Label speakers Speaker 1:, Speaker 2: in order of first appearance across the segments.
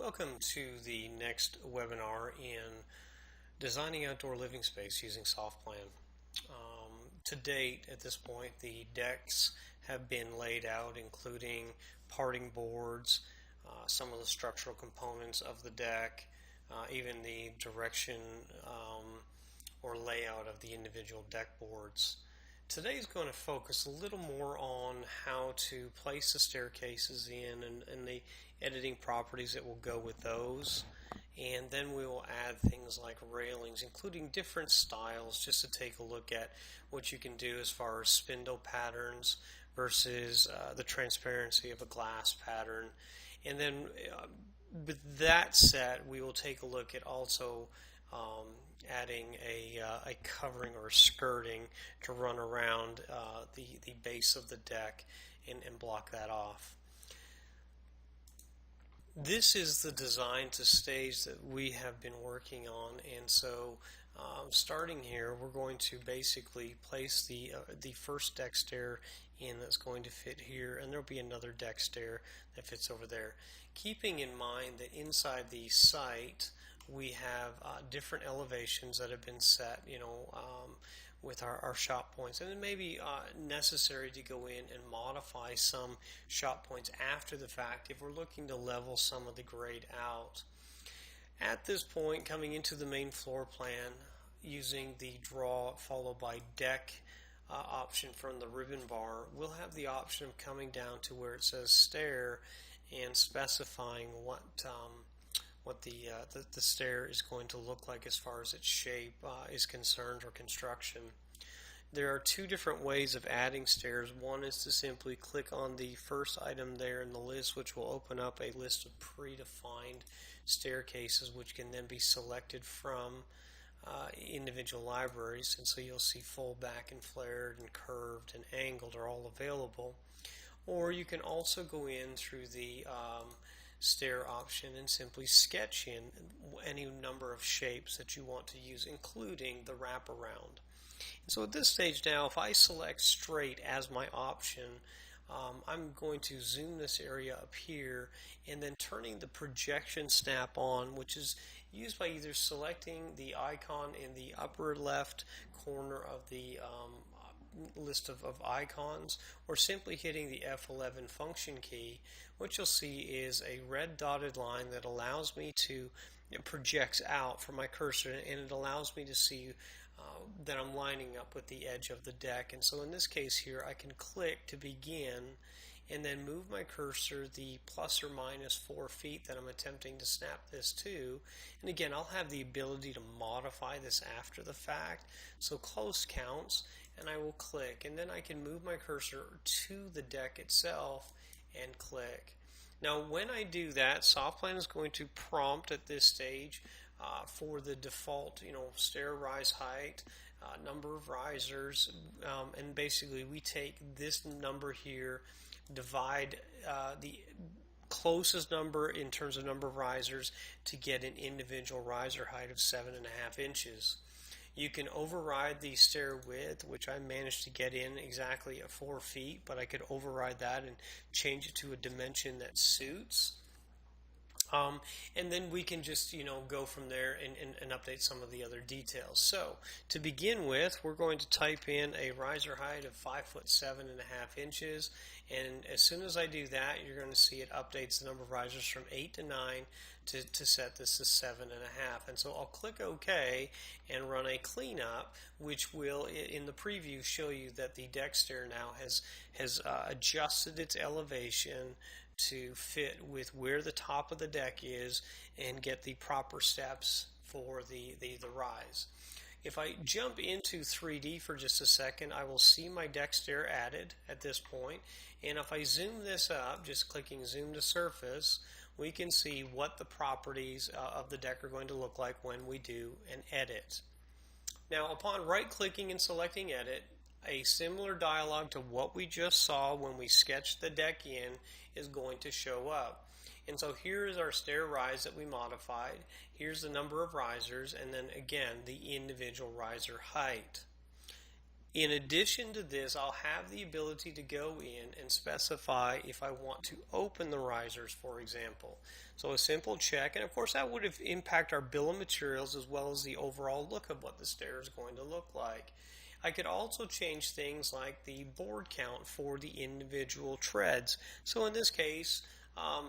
Speaker 1: Welcome to the next webinar in designing outdoor living space using SoftPlan. To date, at this point, the decks have been laid out, including parting boards, some of the structural components of the deck, even the direction or layout of the individual deck boards. Today is going to focus a little more on how to place the staircases in and the editing properties that will go with those. And then we will add things like railings, including different styles, just to take a look at what you can do as far as spindle patterns versus the transparency of a glass pattern. And then with that set, we will take a look at also adding a covering or skirting to run around the base of the deck and block that off. This is the design to stage that we have been working on, and so starting here, we're going to basically place the first deck stair in that's going to fit here, and there'll be another deck stair that fits over there. Keeping in mind that inside the site we have different elevations that have been set, with our shot points, and it may be necessary to go in and modify some shot points after the fact if we're looking to level some of the grade out. At this point, coming into the main floor plan, using the draw followed by deck option from the ribbon bar, we'll have the option of coming down to where it says stair and specifying what the stair is going to look like as far as its shape is concerned, or construction. There are two different ways of adding stairs. One is to simply click on the first item there in the list, which will open up a list of predefined staircases, which can then be selected from individual libraries, and so you'll see full, back, and flared, and curved, and angled are all available. Or you can also go in through the stair option and simply sketch in any number of shapes that you want to use, including the wraparound. And so at this stage now, if I select straight as my option, I'm going to zoom this area up here and then turning the projection snap on, which is used by either selecting the icon in the upper left corner of the list of icons, or simply hitting the F11 function key. What you'll see is a red dotted line that allows me to, it projects out from my cursor, and it allows me to see that I'm lining up with the edge of the deck. And so in this case here, I can click to begin and then move my cursor the plus or minus 4 feet that I'm attempting to snap this to. And again, I'll have the ability to modify this after the fact. So close counts, and I will click, and then I can move my cursor to the deck itself and click. Now when I do that, SoftPlan is going to prompt at this stage for the default stair rise height, number of risers, and basically we take this number here, divide the closest number in terms of number of risers to get an individual riser height of 7.5 inches. You can override the stair width, which I managed to get in exactly at 4 feet, but I could override that and change it to a dimension that suits. And then we can just go from there and update some of the other details. So to begin with, we're going to type in a riser height of 5'7.5 inches, and as soon as I do that, you're going to see it updates the number of risers from 8 to 9 to set this to 7.5. And so I'll click OK and run a cleanup, which will in the preview show you that the deck stair now has adjusted its elevation to fit with where the top of the deck is and get the proper steps for the rise. If I jump into 3D for just a second, I will see my deck stair added at this point, and if I zoom this up, just clicking zoom to surface, we can see what the properties of the deck are going to look like when we do an edit. Now upon right clicking and selecting edit, a similar dialog to what we just saw when we sketched the deck in is going to show up. And so here is our stair rise that we modified. Here's the number of risers, and then again the individual riser height. In addition to this, I'll have the ability to go in and specify if I want to open the risers, for example. So a simple check, and of course that would impact our bill of materials as well as the overall look of what the stair is going to look like. I could also change things like the board count for the individual treads. So in this case,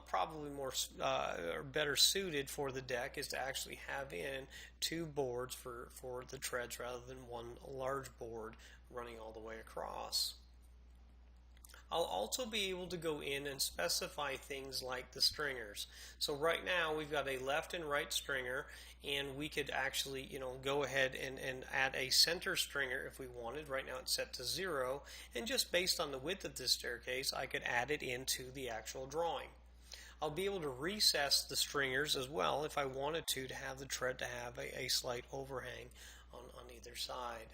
Speaker 1: probably more or better suited for the deck is to actually have in two boards for the treads rather than one large board running all the way across. I'll also be able to go in and specify things like the stringers. So right now we've got a left and right stringer, and we could actually go ahead and add a center stringer if we wanted. Right now it's set to 0, and just based on the width of this staircase I could add it into the actual drawing. I'll be able to recess the stringers as well if I wanted to have the tread to have a slight overhang on either side.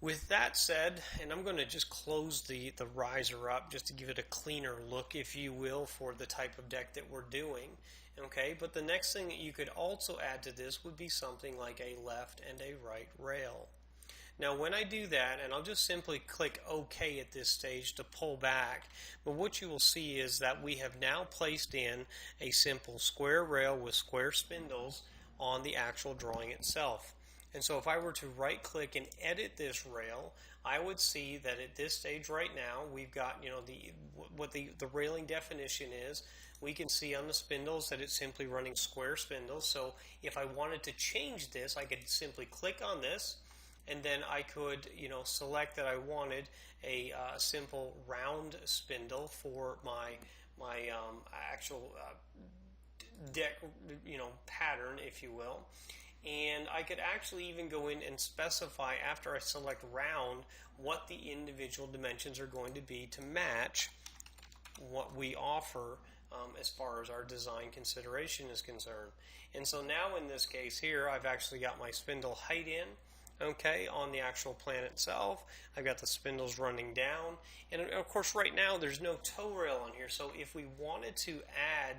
Speaker 1: With that said, and I'm going to just close the riser up just to give it a cleaner look, if you will, for the type of deck that we're doing. Okay, but the next thing that you could also add to this would be something like a left and a right rail. Now when I do that, and I'll just simply click OK at this stage to pull back, but what you will see is that we have now placed in a simple square rail with square spindles on the actual drawing itself. And so if I were to right click and edit this rail, I would see that at this stage right now we've got what the railing definition is. We can see on the spindles that it's simply running square spindles. So if I wanted to change this, I could simply click on this, and then I could select that I wanted a simple round spindle for my actual deck pattern, if you will. And I could actually even go in and specify, after I select round, what the individual dimensions are going to be to match what we offer as far as our design consideration is concerned. And so now in this case here, I've actually got my spindle height in, okay, on the actual plan itself. I've got the spindles running down, and of course right now there's no toe rail on here, so if we wanted to add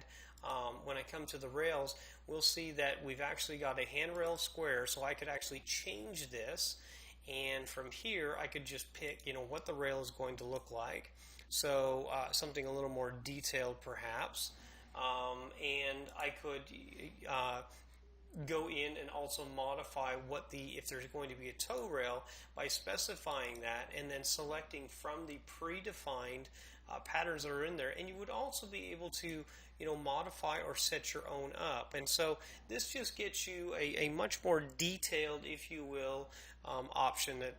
Speaker 1: when I come to the rails, we'll see that we've actually got a handrail square, so I could actually change this, and from here I could just pick what the rail is going to look like. So something a little more detailed perhaps, and I could go in and also modify if there's going to be a toe rail by specifying that and then selecting from the predefined patterns that are in there, and you would also be able to modify or set your own up. And so this just gets you a much more detailed, if you will, option that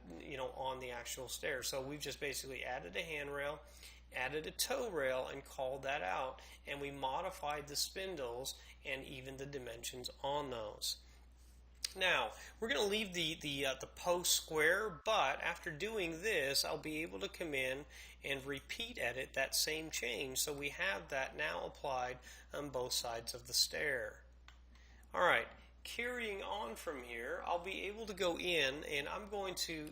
Speaker 1: on the actual stair. So we've just basically added a handrail, added a toe rail, and called that out, and we modified the spindles and even the dimensions on those. Now we're going to leave the post square, but after doing this I'll be able to come in and repeat edit that same change, so we have that now applied on both sides of the stair. Alright, carrying on from here, I'll be able to go in and I'm going to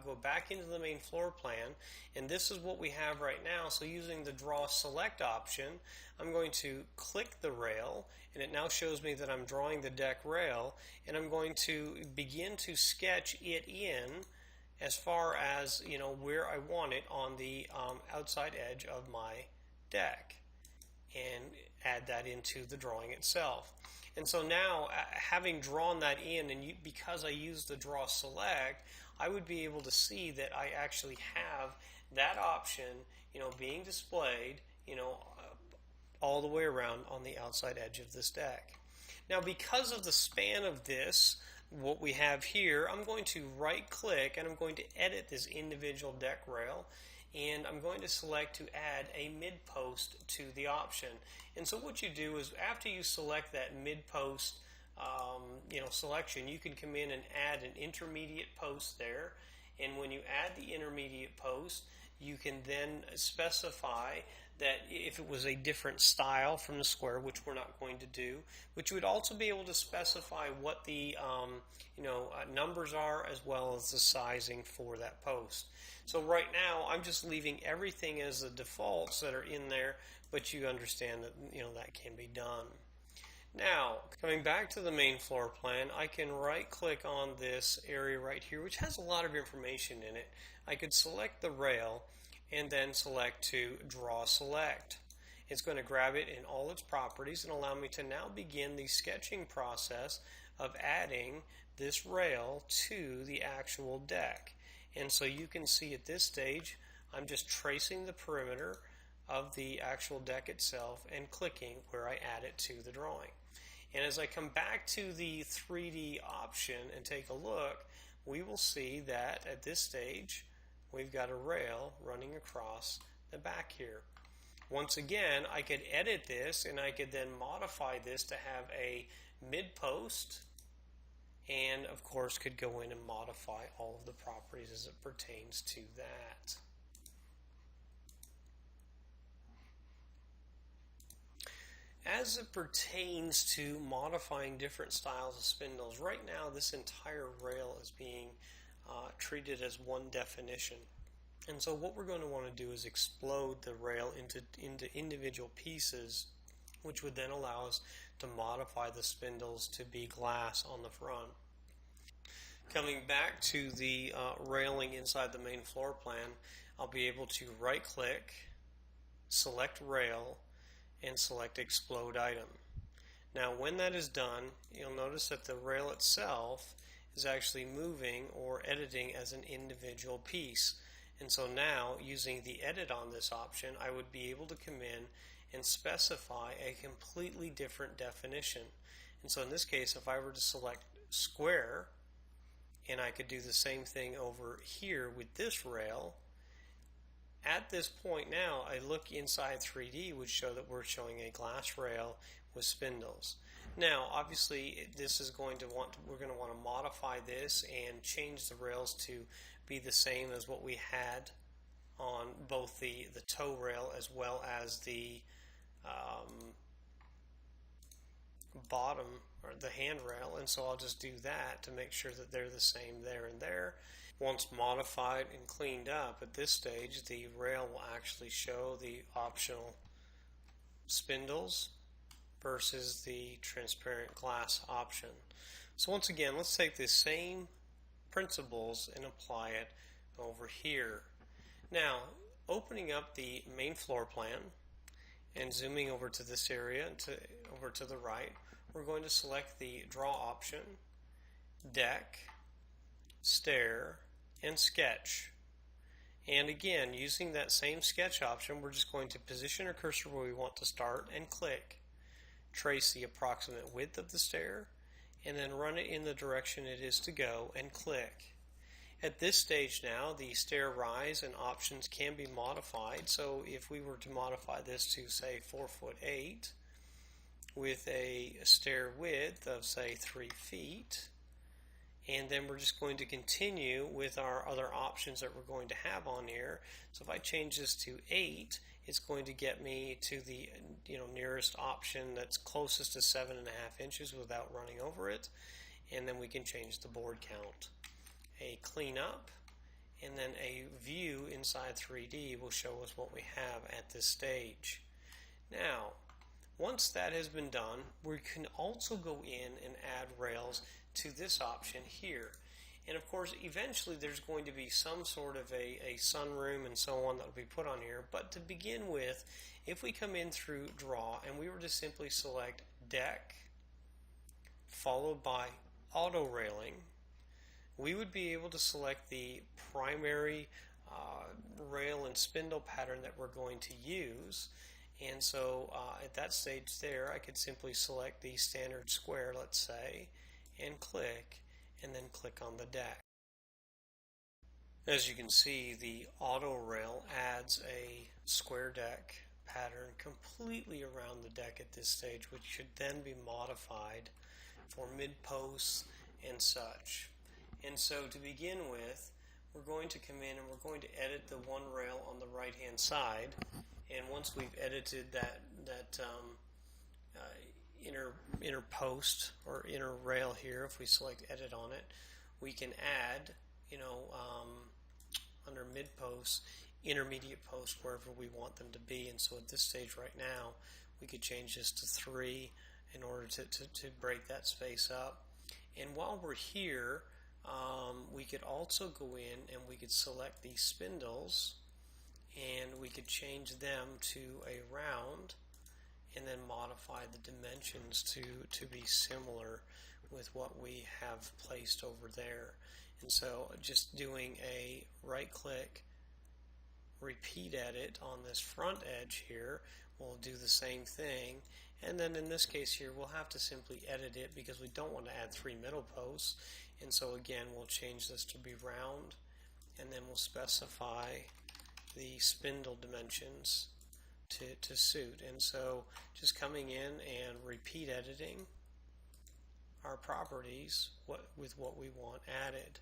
Speaker 1: go back into the main floor plan, and this is what we have right now. So using the draw select option, I'm going to click the rail, and it now shows me that I'm drawing the deck rail, and I'm going to begin to sketch it in as far as where I want it on the outside edge of my deck, and add that into the drawing itself. And so now, having drawn that in, and because I used the draw select, I would be able to see that I actually have that option being displayed all the way around on the outside edge of this deck. Now because of the span of this, what we have here, I'm going to right click and I'm going to edit this individual deck rail, and I'm going to select to add a mid post to the option. And so what you do is, after you select that mid post selection, you can come in and add an intermediate post there, and when you add the intermediate post, you can then specify that if it was a different style from the square, which we're not going to do, but you would also be able to specify what the numbers are, as well as the sizing for that post. So right now I'm just leaving everything as the defaults that are in there, but you understand that that can be done. Now, coming back to the main floor plan, I can right click on this area right here, which has a lot of information in it. I could select the rail and then select to draw select. It's going to grab it in all its properties and allow me to now begin the sketching process of adding this rail to the actual deck. And so you can see at this stage, I'm just tracing the perimeter of the actual deck itself and clicking where I add it to the drawing. And as I come back to the 3D option and take a look, we will see that at this stage we've got a rail running across the back here. Once again, I could edit this and I could then modify this to have a mid post, and of course could go in and modify all of the properties as it pertains to that. As it pertains to modifying different styles of spindles, right now this entire rail is being treated as one definition. And so what we're going to want to do is explode the rail into individual pieces, which would then allow us to modify the spindles to be glass on the front. Coming back to the railing inside the main floor plan, I'll be able to right click, select rail, and select explode item. Now when that is done, you'll notice that the rail itself is actually moving or editing as an individual piece. And so now, using the edit on this option, I would be able to come in and specify a completely different definition. And so in this case, if I were to select square, and I could do the same thing over here with this rail, at this point now, a look inside 3D would show that we're showing a glass rail with spindles. Now, obviously, we're going to want to modify this and change the rails to be the same as what we had on both the toe rail as well as the bottom or the handrail, and so I'll just do that to make sure that they're the same there and there. Once modified and cleaned up, at this stage the rail will actually show the optional spindles versus the transparent glass option. So once again, let's take the same principles and apply it over here. Now, opening up the main floor plan and zooming over to this area over to the right, we're going to select the draw option, deck, stair, and sketch. And again, using that same sketch option, we're just going to position our cursor where we want to start and click, trace the approximate width of the stair, and then run it in the direction it is to go and click. At this stage now, the stair rise and options can be modified. So if we were to modify this to say 4'8" with a stair width of say 3 feet, and then we're just going to continue with our other options that we're going to have on here. So if I change this to 8, it's going to get me to the nearest option that's closest to 7.5 inches without running over it, and then we can change the board count. A cleanup and then a view inside 3D will show us what we have at this stage. Now, once that has been done, we can also go in and add rails to this option here. And of course, eventually there's going to be some sort of a sunroom and so on that will be put on here. But to begin with, if we come in through draw and we were to simply select deck followed by auto railing, we would be able to select the primary rail and spindle pattern that we're going to use. And so at that stage there, I could simply select the standard square, let's say, and click, and then click on the deck. As you can see, the auto rail adds a square deck pattern completely around the deck at this stage, which should then be modified for mid posts and such. And so to begin with, we're going to come in and we're going to edit the one rail on the right hand side. And once we've edited that inner post or inner rail here, if we select edit on it, we can add, under mid posts, intermediate posts wherever we want them to be. And so at this stage right now, we could change this to 3 in order to break that space up. And while we're here, we could also go in and we could select these spindles and we could change them to a round and then modify the dimensions to be similar with what we have placed over there. And so just doing a right click, repeat edit on this front edge here, we'll do the same thing. And then in this case here, we'll have to simply edit it because we don't want to add 3 middle posts. And so again, we'll change this to be round, and then we'll specify the spindle dimensions to suit. And so just coming in and repeat editing our properties with what we want added.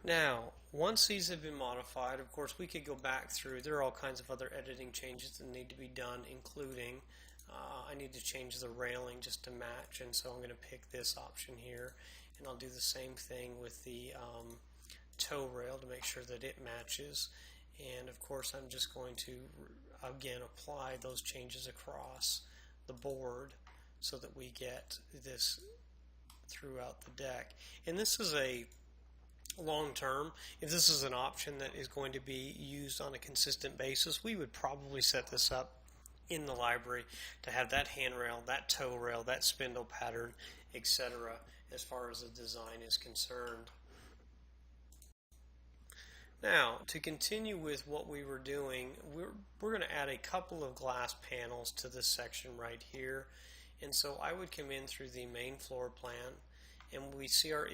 Speaker 1: Now, once these have been modified, of course, we could go back through. There are all kinds of other editing changes that need to be done, including I need to change the railing just to match, and so I'm going to pick this option here, and I'll do the same thing with the toe rail to make sure that it matches. And of course, I'm just going to again apply those changes across the board so that we get this throughout the deck. And this is a long term. If this is an option that is going to be used on a consistent basis, we would probably set this up in the library to have that handrail, that toe rail, that spindle pattern, etc. as far as the design is concerned. Now, to continue with what we were doing, we're going to add a couple of glass panels to this section right here. And so I would come in through the main floor plan, and we see our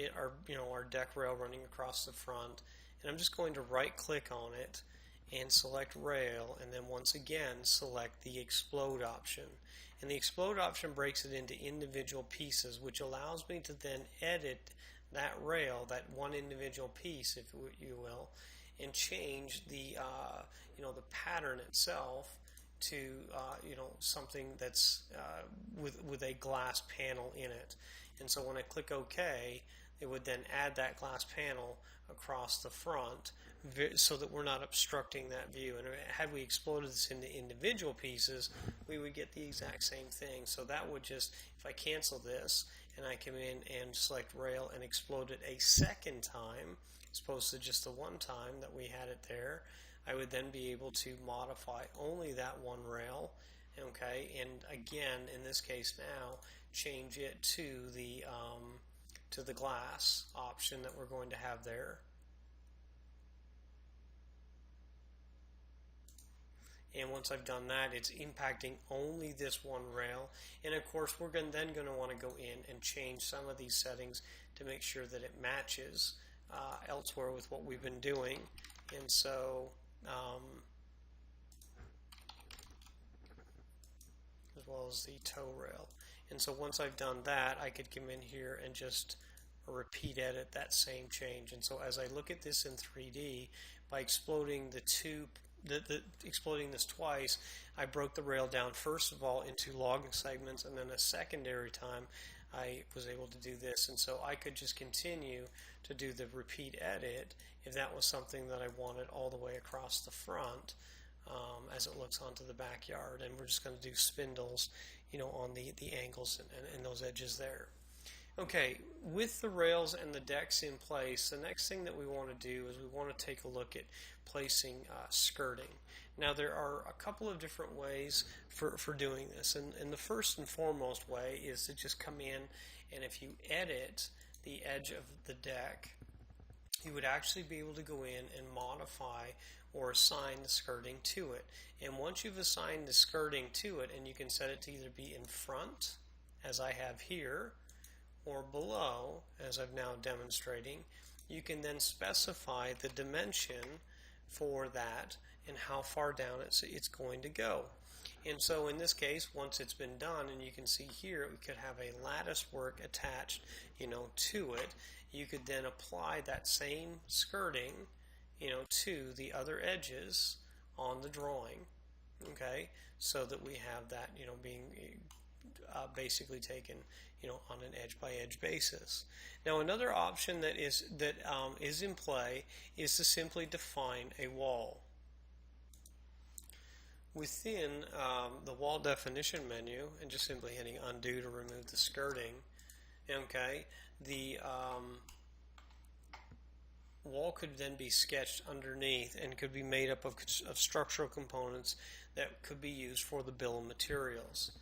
Speaker 1: deck rail running across the front. And I'm just going to right click on it and select rail, and then once again select the explode option. And the explode option breaks it into individual pieces, which allows me to then edit that rail, that one individual piece, if you will, and change the the pattern itself to something that's with a glass panel in it. And so when I click OK, it would then add that glass panel across the front so that we're not obstructing that view. And had we exploded this into individual pieces, we would get the exact same thing. So that would just, if I cancel this and I come in and select rail and explode it a second time, as opposed to just the one time that we had it there, I would then be able to modify only that one rail, okay, and again, in this case now, change it to the glass option that we're going to have there. And once I've done that, it's impacting only this one rail. And of course, we're then going to want to go in and change some of these settings to make sure that it matches elsewhere with what we've been doing. And so as well as the toe rail. And so once I've done that, I could come in here and just repeat edit that same change. And so as I look at this in 3D, by exploding exploding this twice, I broke the rail down first of all into log segments, and then a secondary time I was able to do this. And so I could just continue to do the repeat edit if that was something that I wanted all the way across the front as it looks onto the backyard. And we're just going to do spindles on the angles and those edges there. Okay, with the rails and the decks in place, the next thing that we want to do is we want to take a look at placing skirting. Now there are a couple of different ways for doing this, and the first and foremost way is to just come in, and if you edit the edge of the deck, you would actually be able to go in and modify or assign the skirting to it. And once you've assigned the skirting to it, and you can set it to either be in front, as I have here, or below, as I'm now demonstrating, you can then specify the dimension for that and how far down it's going to go. And so in this case, once it's been done, and you can see here, we could have a lattice work attached, to it. You could then apply that same skirting, to the other edges on the drawing, okay, so that we have that, being basically taken, on an edge-by-edge basis. Now, another option that is in play is to simply define a wall. Within the wall definition menu, and just simply hitting undo to remove the skirting, okay, the wall could then be sketched underneath and could be made up of structural components that could be used for the bill of materials.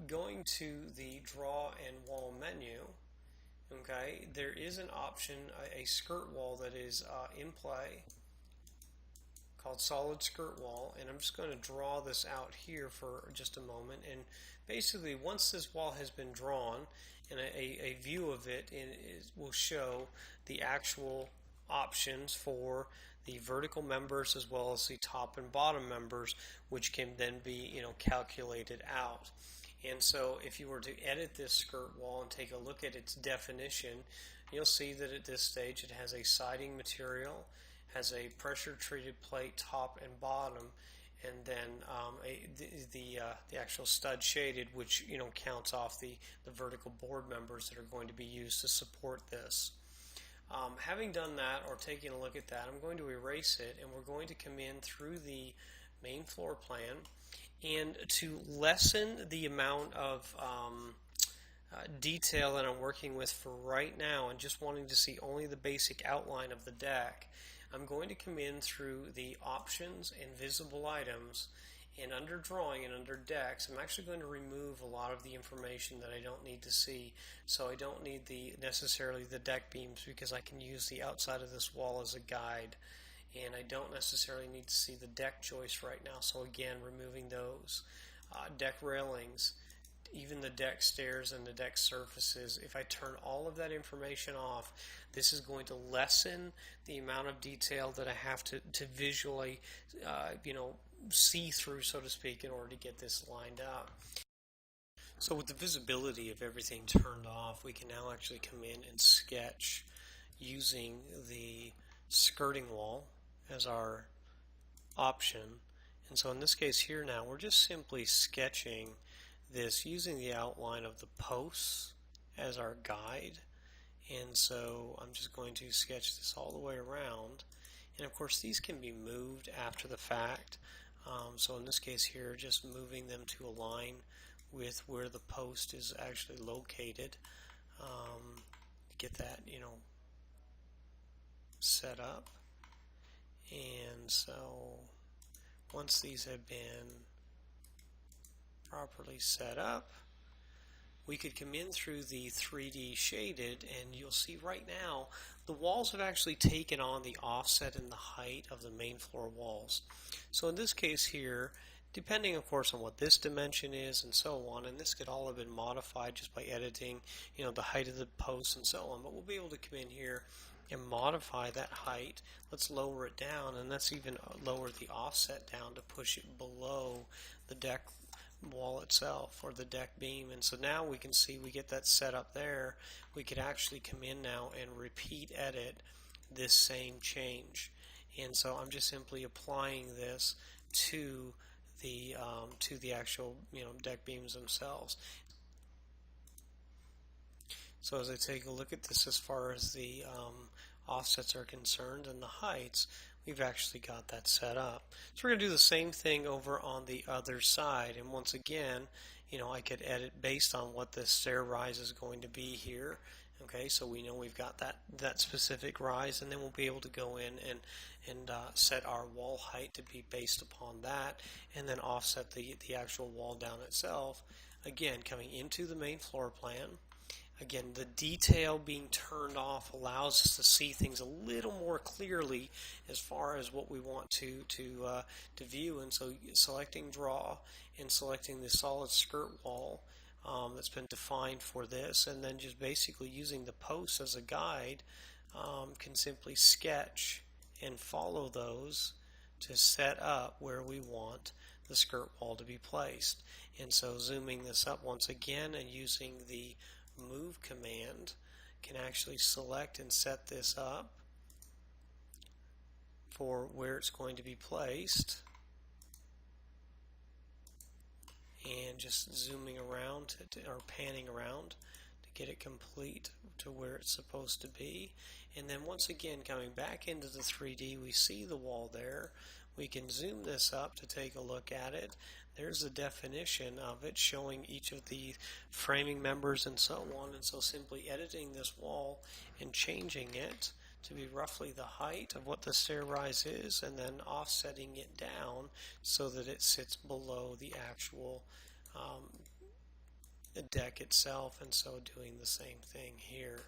Speaker 1: Going to the draw and wall menu, okay, there is an option, a skirt wall that is in play called solid skirt wall, and I'm just going to draw this out here for just a moment. And basically, once this wall has been drawn, and a view of it will show the actual options for the vertical members as well as the top and bottom members, which can then be calculated out. And so if you were to edit this skirt wall and take a look at its definition, you'll see that at this stage it has a siding material, has a pressure treated plate top and bottom, and then the actual stud shaded, which counts off the vertical board members that are going to be used to support this. Having done that, or taking a look at that, I'm going to erase it, and we're going to come in through the main floor plan. And to lessen the amount of detail that I'm working with for right now and just wanting to see only the basic outline of the deck, I'm going to come in through the options and visible items, and under drawing and under decks I'm actually going to remove a lot of the information that I don't need to see. So I don't need necessarily the deck beams, because I can use the outside of this wall as a guide, and I don't necessarily need to see the deck joist right now, so again, removing those. Deck railings, even the deck stairs and the deck surfaces, if I turn all of that information off, this is going to lessen the amount of detail that I have to visually see through, so to speak, in order to get this lined up. So with the visibility of everything turned off, we can now actually come in and sketch using the skirting wall as our option. And so in this case here now, we're just simply sketching this using the outline of the posts as our guide. And so I'm just going to sketch this all the way around. And of course these can be moved after the fact. So in this case here, just moving them to align with where the post is actually located. Get that, set up. And so once these have been properly set up, we could come in through the 3D shaded, and you'll see right now the walls have actually taken on the offset and the height of the main floor walls. So in this case here, depending of course on what this dimension is and so on, and this could all have been modified just by editing the height of the posts and so on, but we'll be able to come in here and modify that height. Let's lower it down, and let's even lower the offset down to push it below the deck wall itself, or the deck beam. And so now we can see we get that set up there. We could actually come in now and repeat edit this same change. And so I'm just simply applying this to the actual deck beams themselves. So as I take a look at this, as far as the offsets are concerned and the heights, we've actually got that set up. So we're going to do the same thing over on the other side, and once again, I could edit based on what the stair rise is going to be here. Okay, so we know we've got that specific rise, and then we'll be able to go in and set our wall height to be based upon that, and then offset the actual wall down itself. Again, coming into the main floor plan. Again, the detail being turned off allows us to see things a little more clearly as far as what we want to view. And so selecting draw and selecting the solid skirt wall that's been defined for this, and then just basically using the posts as a guide, can simply sketch and follow those to set up where we want the skirt wall to be placed. And so zooming this up once again and using the move command, can actually select and set this up for where it's going to be placed, and just zooming around or panning around to get it complete to where it's supposed to be. And then once again, coming back into the 3D, we see the wall there. We can zoom this up to take a look at it. There's the definition of it, showing each of the framing members and so on. And so simply editing this wall and changing it to be roughly the height of what the stair rise is, and then offsetting it down so that it sits below the actual deck itself, and so doing the same thing here.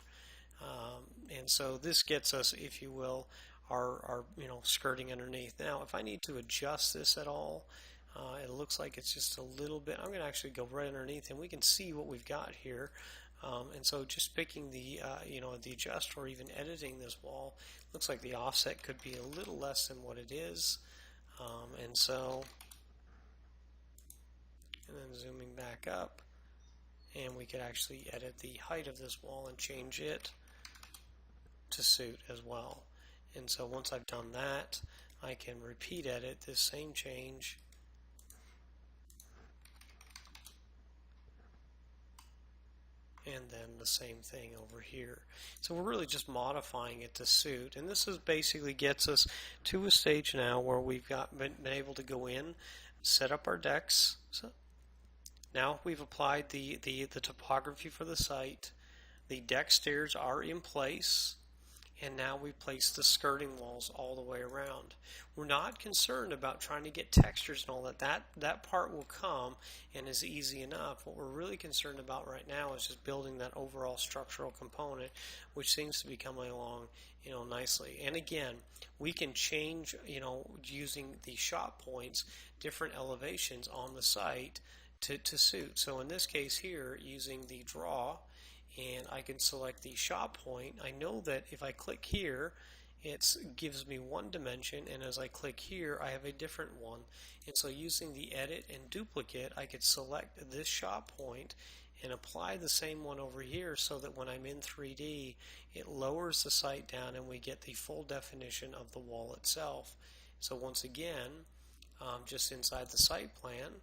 Speaker 1: And so this gets us, if you will, our skirting underneath. Now, if I need to adjust this at all, it looks like it's just a little bit. I'm going to actually go right underneath, and we can see what we've got here. And so just picking the the adjust or even editing this wall, looks like the offset could be a little less than what it is. And then zooming back up, and we could actually edit the height of this wall and change it to suit as well. And so once I've done that, I can repeat edit this same change and then the same thing over here. So we're really just modifying it to suit, and this is basically gets us to a stage now where we've been able to go in, set up our decks. So now we've applied the topography for the site. The deck stairs are in place, and now we place the skirting walls all the way around. We're not concerned about trying to get textures and all that. That part will come and is easy enough. What we're really concerned about right now is just building that overall structural component, which seems to be coming along nicely. And again, we can change using the shot points, different elevations on the site to suit. So in this case here, using the draw, and I can select the shot point. I know that if I click here, it gives me one dimension, and as I click here, I have a different one. And so using the edit and duplicate, I could select this shot point and apply the same one over here so that when I'm in 3D, it lowers the site down and we get the full definition of the wall itself. So once again, just inside the site plan,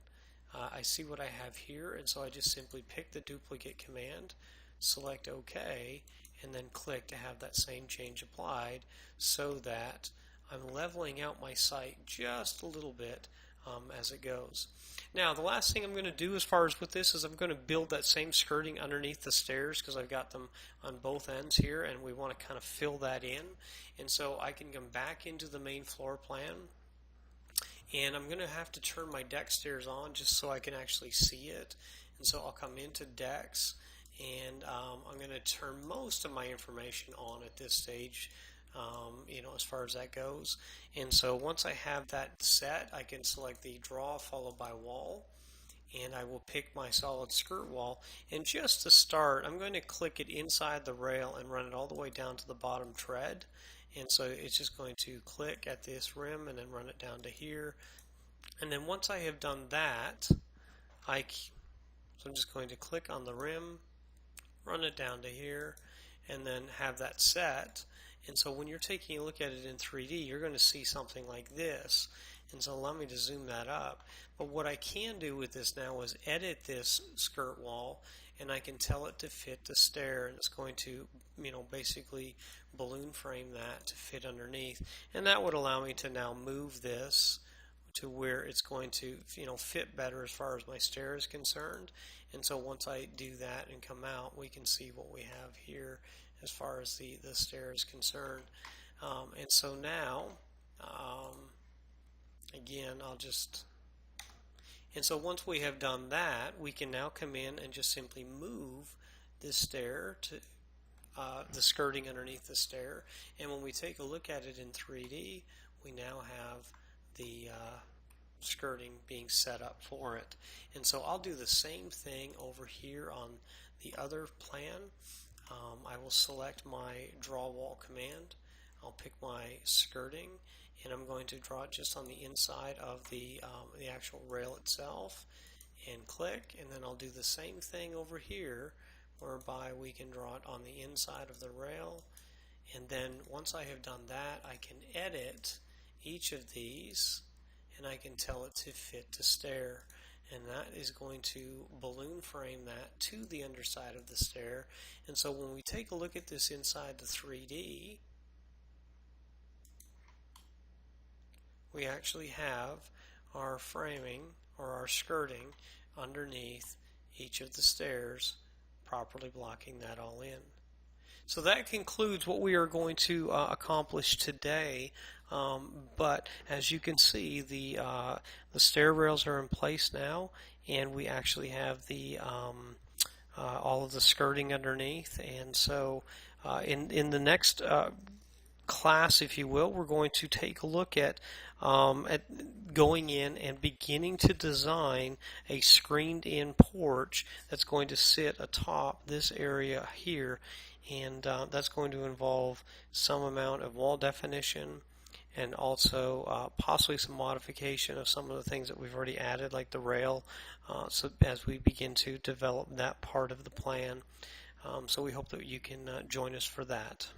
Speaker 1: I see what I have here, and so I just simply pick the duplicate command, select OK, and then click to have that same change applied so that I'm leveling out my site just a little bit as it goes. Now, the last thing I'm going to do as far as with this is I'm going to build that same skirting underneath the stairs, because I've got them on both ends here, and we want to kind of fill that in. And so I can come back into the main floor plan, and I'm going to have to turn my deck stairs on just so I can actually see it. And so I'll come into decks, and I'm going to turn most of my information on at this stage, as far as that goes. And so once I have that set, I can select the draw followed by wall, and I will pick my solid skirt wall. And just to start, I'm going to click it inside the rail and run it all the way down to the bottom tread. And so it's just going to click at this rim and then run it down to here. And then once I have done that, so I'm just going to click on the rim, run it down to here, and then have that set. And so when you're taking a look at it in 3D, you're going to see something like this. And so allow me to zoom that up. But what I can do with this now is edit this skirt wall, and I can tell it to fit the stair, and it's going to basically balloon frame that to fit underneath. And that would allow me to now move this to where it's going to fit better as far as my stair is concerned. And so once I do that and come out, we can see what we have here as far as the stair is concerned. And so now, again, and so once we have done that, we can now come in and just simply move this stair to the skirting underneath the stair. And when we take a look at it in 3D, we now have the skirting being set up for it. And so I'll do the same thing over here on the other plan. I will select my draw wall command. I'll pick my skirting, and I'm going to draw it just on the inside of the actual rail itself, and click, and then I'll do the same thing over here, whereby we can draw it on the inside of the rail. And then once I have done that, I can edit each of these, and I can tell it to fit the stair, and that is going to balloon frame that to the underside of the stair. And so when we take a look at this inside the 3D, we actually have our framing or our skirting underneath each of the stairs, properly blocking that all in. So that concludes what we are going to accomplish today. But as you can see, the stair rails are in place now, and we actually have the all of the skirting underneath. And so in the next class, if you will, we're going to take a look at going in and beginning to design a screened-in porch that's going to sit atop this area here, and that's going to involve some amount of wall definition and also possibly some modification of some of the things that we've already added, like the rail, so as we begin to develop that part of the plan. So we hope that you can join us for that.